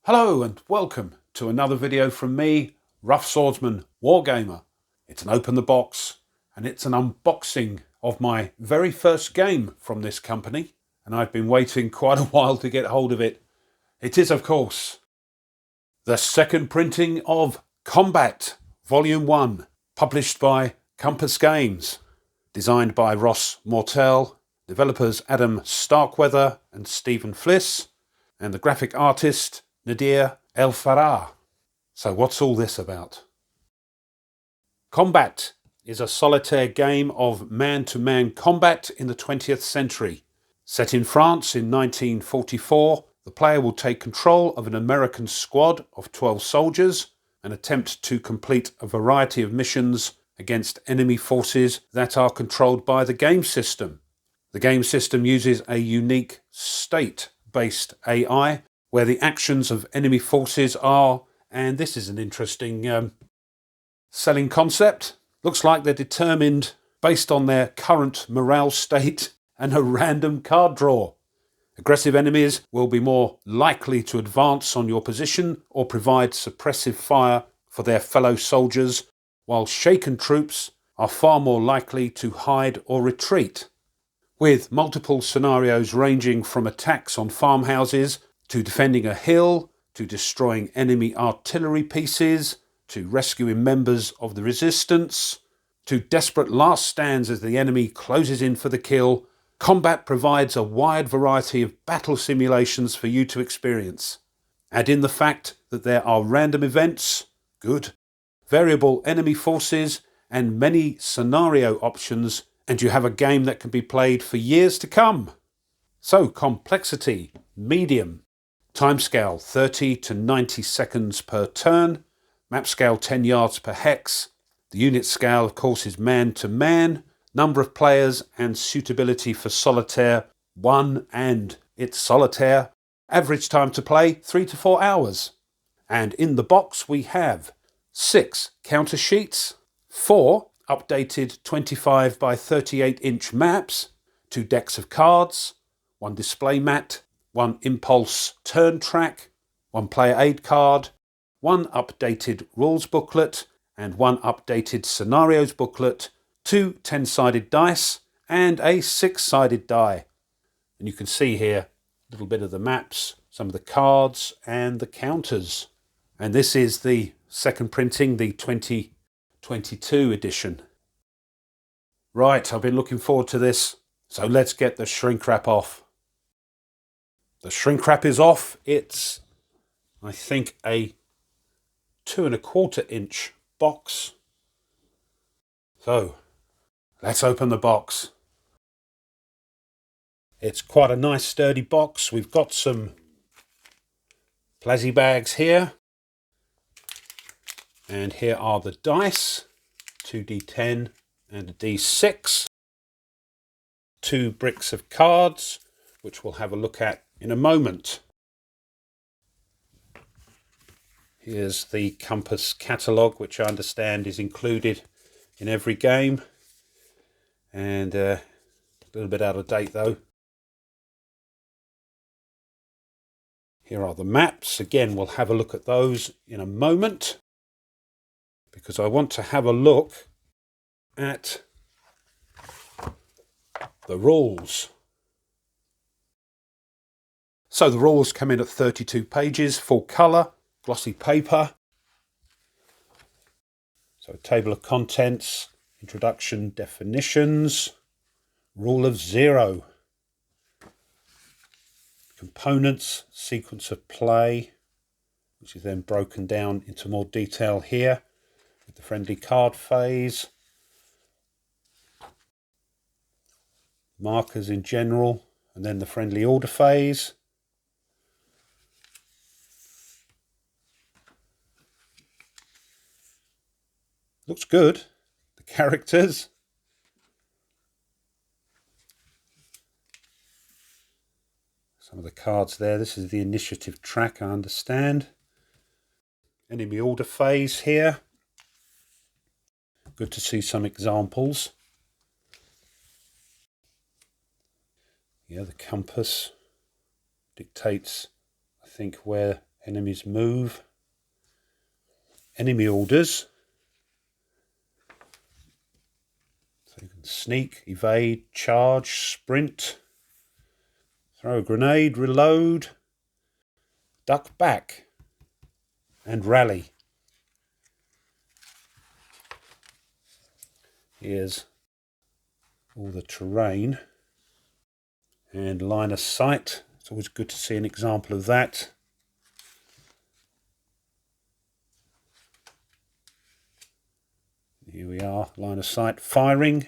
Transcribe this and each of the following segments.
Hello and welcome to another video from me, Rough Swordsman Wargamer. It's an open the box and it's an unboxing of my very first game from this company, and I've been waiting quite a while to get hold of it. It is, of course, the second printing of Combat Volume 1, published by Compass Games, designed by Ross Mortell, developers Adam Starkweather and Stephen Fliss, and the graphic artist Nadir El Farah. So what's all this about? Combat is a solitaire game of man-to-man combat in the 20th century. Set in France in 1944, the player will take control of an American squad of 12 soldiers and attempt to complete a variety of missions against enemy forces that are controlled by the game system. The game system uses a unique state-based AI where the actions of enemy forces are, and this is an interesting selling concept, looks like they're determined based on their current morale state and a random card draw. Aggressive enemies will be more likely to advance on your position or provide suppressive fire for their fellow soldiers, while shaken troops are far more likely to hide or retreat. With multiple scenarios ranging from attacks on farmhouses to defending a hill, to destroying enemy artillery pieces, to rescuing members of the resistance, to desperate last stands as the enemy closes in for the kill, Combat provides a wide variety of battle simulations for you to experience. Add in the fact that there are random events, good, variable enemy forces, and many scenario options, and you have a game that can be played for years to come. So, complexity, medium. Timescale 30 to 90 seconds per turn. Map scale 10 yards per hex. The unit scale, of course, is man to man. Number of players and suitability for solitaire 1 and it's solitaire. Average time to play 3 to 4 hours. And in the box we have 6 counter sheets, 4 updated 25 by 38 inch maps, 2 decks of cards, 1 display mat, 1 impulse turn track, 1 player aid card, 1 updated rules booklet, and 1 updated scenarios booklet, 2 10-sided dice, and a 6-sided die. And you can see here a little bit of the maps, some of the cards, and the counters. And this is the second printing, the 2022 edition. Right, I've been looking forward to this, so let's get the shrink wrap off. The shrink wrap is off. It's, I think, a 2 1/4 inch box. So, let's open the box. It's quite a nice sturdy box. We've got some plastic bags here. And here are the dice. 2d10 and a d6. 2 bricks of cards, which we'll have a look at in a moment. Here's the Compass catalogue, which I understand is included in every game. And a little bit out of date though. Here are the maps. Again, we'll have a look at those in a moment, because I want to have a look at the rules. So the rules come in at 32 pages, full colour, glossy paper. So table of contents, introduction, definitions, rule of 0, components, sequence of play, which is then broken down into more detail here with the friendly card phase, markers in general, and then the friendly order phase. Looks good. The characters. Some of the cards there. This is the initiative track, I understand. Enemy order phase here. Good to see some examples. Yeah, the compass dictates, I think, where Enemies move. Enemy orders. So you can sneak, evade, charge, sprint, throw a grenade, reload, duck back, and rally. Here's all the terrain and line of sight. It's always good to see an example of that. Here we are, line of sight, firing.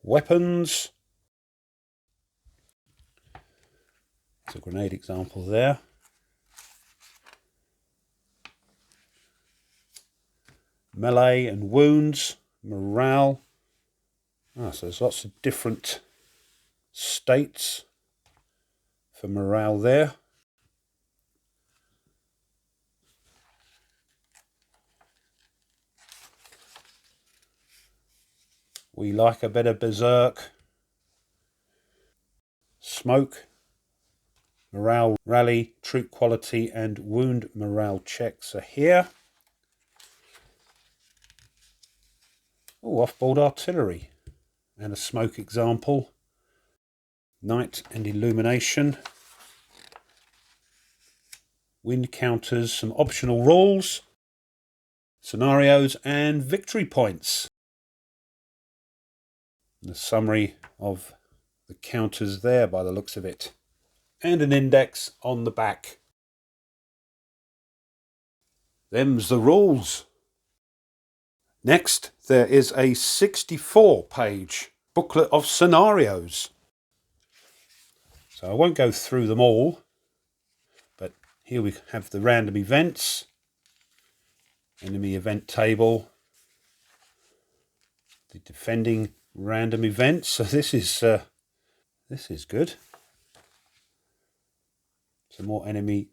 Weapons. There's a grenade example there. Melee and wounds, morale. So there's lots of different states for morale there. We like a bit of berserk. Smoke, morale, rally, troop quality and wound morale checks are here. Oh, off-board artillery and a smoke example. Night and illumination. Wind counters, some optional rules, scenarios and victory points. The summary of the counters there by the looks of it. And an index on the back. Them's the rules. Next, there is a 64-page booklet of scenarios. So I won't go through them all, but here we have the random events, enemy event table, the defending random events. So this is good. Some more enemy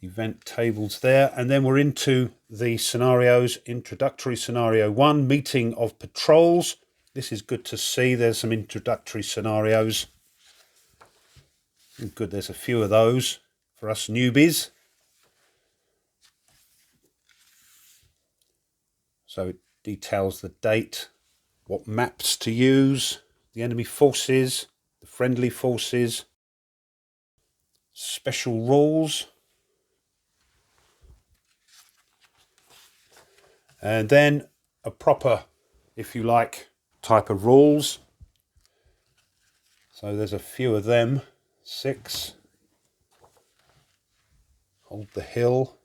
event tables there, and then we're into the scenarios. Introductory scenario 1, meeting of patrols. This is good to see. There's some introductory scenarios. Good, there's a few of those for us newbies. So it details the date, what maps to use, the enemy forces, the friendly forces, special rules, and then a proper, if you like, type of rules. So there's a few of them. 6. Hold the hill.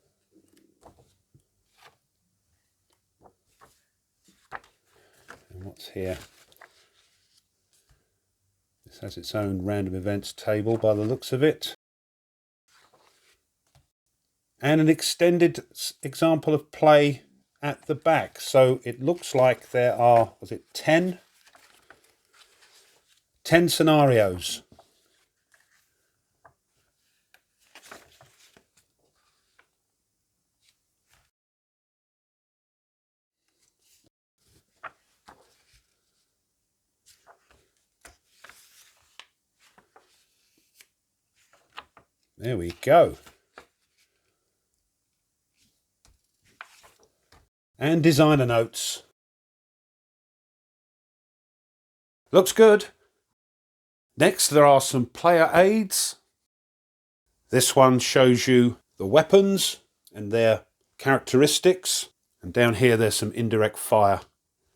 And what's here? This has its own random events table by the looks of it. And an extended example of play at the back. So it looks like there are, was it 10? 10 scenarios. There we go. And designer notes. Looks good. Next, there are some player aids. This one shows you the weapons and their characteristics. And down here, there's some indirect fire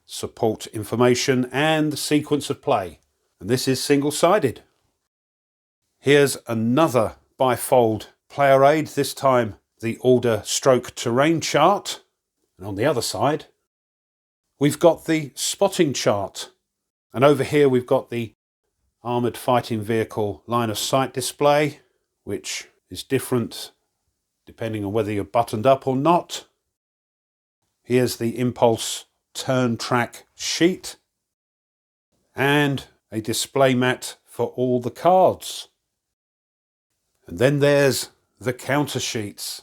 support information and the sequence of play. And this is single-sided. Here's another bifold player aid, this time the order stroke terrain chart. And on the other side, we've got the spotting chart. And over here, we've got the armoured fighting vehicle line of sight display, which is different depending on whether you're buttoned up or not. Here's the impulse turn track sheet and a display mat for all the cards. And then there's the counter sheets.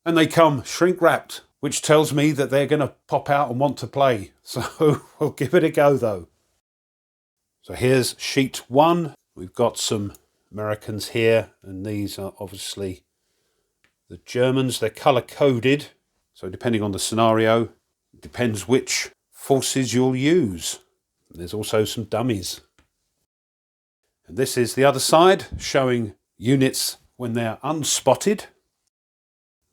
And they come shrink wrapped, which tells me that they're going to pop out and want to play. So we'll give it a go though. So here's sheet 1. We've got some Americans here, and these are obviously the Germans. They're colour coded, so depending on the scenario, it depends which forces you'll use. And there's also some dummies. And this is the other side, showing units when they're unspotted.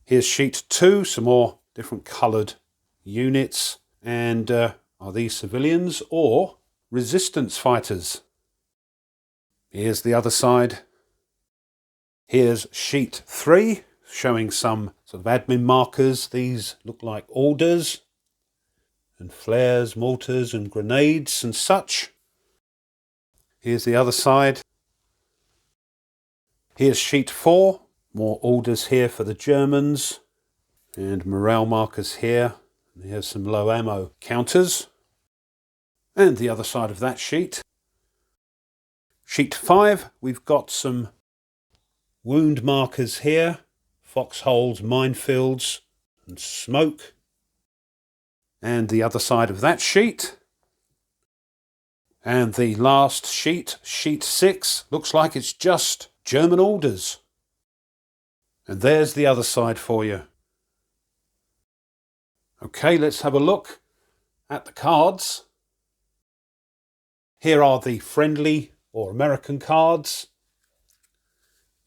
Here's sheet 2, some more different coloured units. And are these civilians or resistance fighters? Here's the other side. Here's sheet 3, showing some sort of admin markers. These look like orders and flares, mortars and grenades and such. Here's the other side. Here's sheet 4, more orders here for the Germans and morale markers here. And here's some low ammo counters. And the other side of that sheet. Sheet 5, we've got some wound markers here, foxholes, minefields and smoke. And the other side of that sheet. And the last sheet, sheet 6, looks like it's just German orders. And there's the other side for you. Okay, let's have a look at the cards. Here are the friendly or American cards.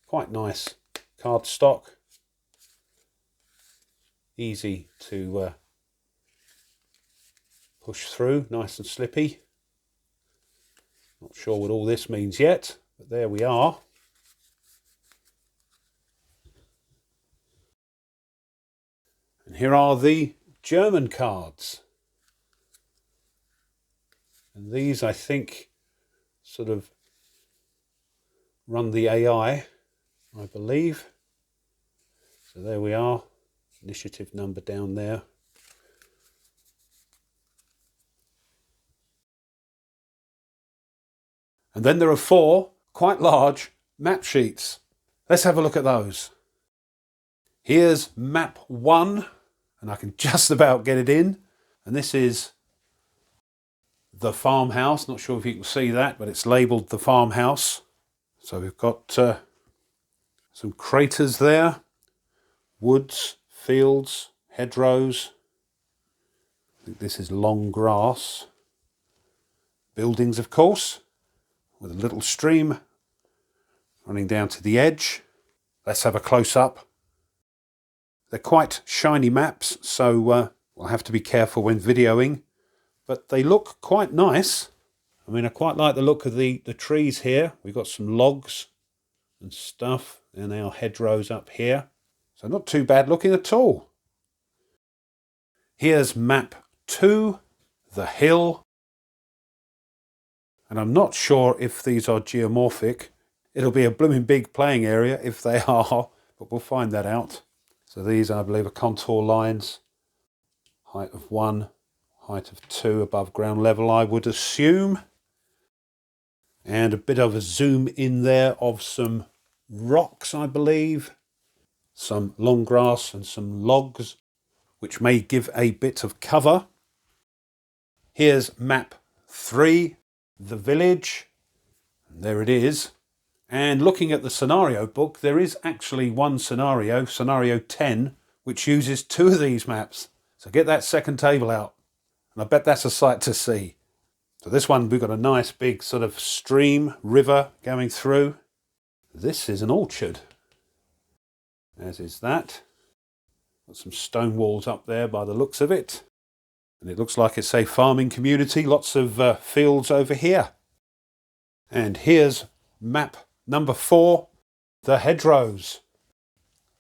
Quite nice card stock. Easy to push through, nice and slippy. Not sure what all this means yet, but there we are. And here are the German cards. And these, I think, sort of run the AI, I believe. So there we are, initiative number down there. And then there are 4 quite large map sheets. Let's have a look at those. Here's map 1, and I can just about get it in. And this is the farmhouse. Not sure if you can see that, but it's labelled the farmhouse. So we've got some craters there, woods, fields, hedgerows. I think this is long grass. Buildings, of course, with a little stream running down to the edge. Let's have a close-up. They're quite shiny maps, so we'll have to be careful when videoing, but they look quite nice. I mean, I quite like the look of the trees here. We've got some logs and stuff, and our hedgerows up here. So not too bad looking at all. Here's map 2, the hill. And I'm not sure if these are geomorphic. It'll be a blooming big playing area if they are, but we'll find that out. So these, I believe, are contour lines. Height of 1, height of 2 above ground level, I would assume. And a bit of a zoom in there of some rocks, I believe. Some long grass and some logs, which may give a bit of cover. Here's map 3. The village, and there it is. And looking at the scenario book, there is actually one scenario, scenario 10, which uses 2 of these maps. So get that second table out, and I bet that's a sight to see. So this one, we've got a nice big sort of stream, river going through. This is an orchard, as is that. Got some stone walls up there by the looks of it. And it looks like it's a farming community, lots of fields over here. And here's map number 4, the hedgerows.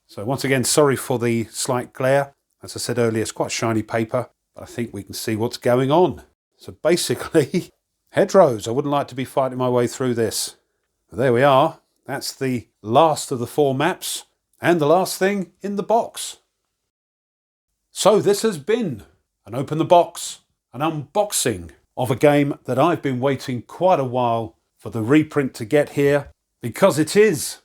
So once again, sorry for the slight glare. As I said earlier, it's quite shiny paper, but I think we can see what's going on. So basically, hedgerows. I wouldn't like to be fighting my way through this. But there we are. That's the last of the 4 maps, and the last thing in the box. So this has been an Open the Box, an unboxing of a game that I've been waiting quite a while for the reprint to get here, because it is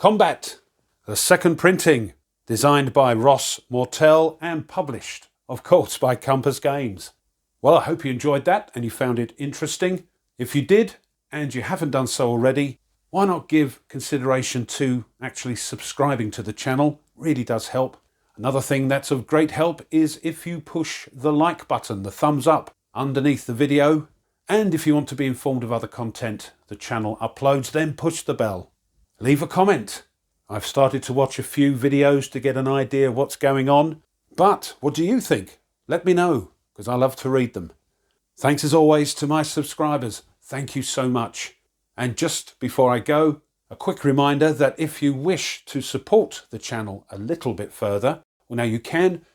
Combat, the second printing, designed by Ross Mortell and published of course, by Compass Games. Well, I hope you enjoyed that and you found it interesting. If you did, and you haven't done so already, why not give consideration to actually subscribing to the channel? Really does help. Another thing that's of great help is if you push the like button, the thumbs up underneath the video. And if you want to be informed of other content the channel uploads, then push the bell. Leave a comment. I've started to watch a few videos to get an idea of what's going on. But what do you think? Let me know, because I love to read them. Thanks as always to my subscribers. Thank you so much. And just before I go, a quick reminder that if you wish to support the channel a little bit further, well, now you can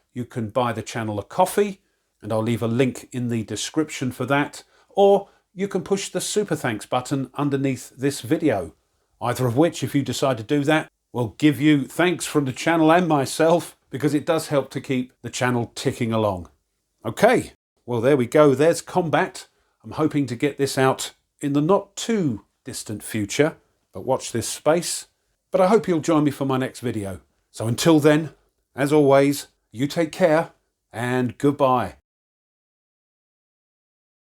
buy the channel a coffee, and I'll leave a link in the description for that, or you can push the super thanks button underneath this video, either of which, if you decide to do that, will give you thanks from the channel and myself, because it does help to keep the channel ticking along. Okay, well there we go, there's Combat. I'm hoping to get this out in the not too distant future, but watch this space. But I hope you'll join me for my next video. So until then, as always, you take care and goodbye.